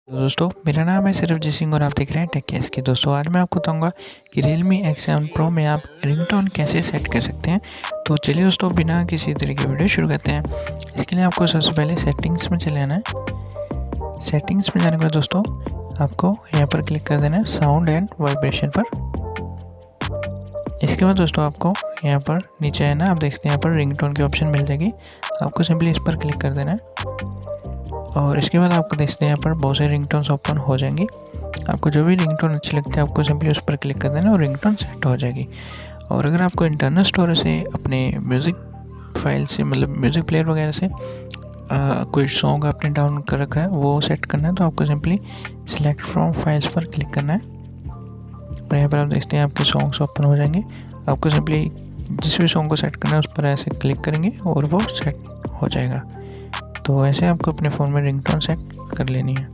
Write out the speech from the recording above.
तो दोस्तों मेरा नाम है सरबजीत सिंह और आप देख रहे हैं टेक केस की। दोस्तों आज मैं आपको बताऊंगा कि Realme X7 Pro में आप रिंगटोन कैसे सेट कर सकते हैं। तो चलिए दोस्तों बिना किसी तरह की वीडियो शुरू करते हैं। इसके लिए आपको सबसे पहले सेटिंग्स में चले आना है। सेटिंग्स में जाने के बाद दोस्तों आपको यहाँ पर क्लिक कर देना है साउंड एंड वाइब्रेशन पर। इसके बाद दोस्तों आपको यहाँ पर नीचे है ना, आप देखते हैं यहाँ पर रिंगटोन की ऑप्शन मिल जाएगी। आपको सिंपली इस पर क्लिक कर देना है और इसके बाद आपको देखते हैं यहाँ पर बहुत सारे रिंगटोन्स ओपन हो जाएंगी। आपको जो भी रिंगटोन अच्छी लगती है आपको सिंपली उस पर क्लिक कर देना और रिंगटोन सेट हो जाएगी। और अगर आपको इंटरनल स्टोरेज से अपने म्यूज़िक फाइल से मतलब म्यूज़िक प्लेयर वगैरह से कोई सॉन्ग आपने डाउनलोड कर रखा है वो सेट करना है तो आपको सिंपली सिलेक्ट फ्रॉम फाइल्स पर क्लिक करना है और यहाँ पर आप देखते हैं आपके सॉन्ग्स ओपन हो जाएंगे। आपको सिंपली जिस भी सॉन्ग को सेट करना है उस पर ऐसे क्लिक करेंगे और वो सेट हो जाएगा। तो ऐसे आपको अपने फ़ोन में रिंगटोन सेट कर लेनी है।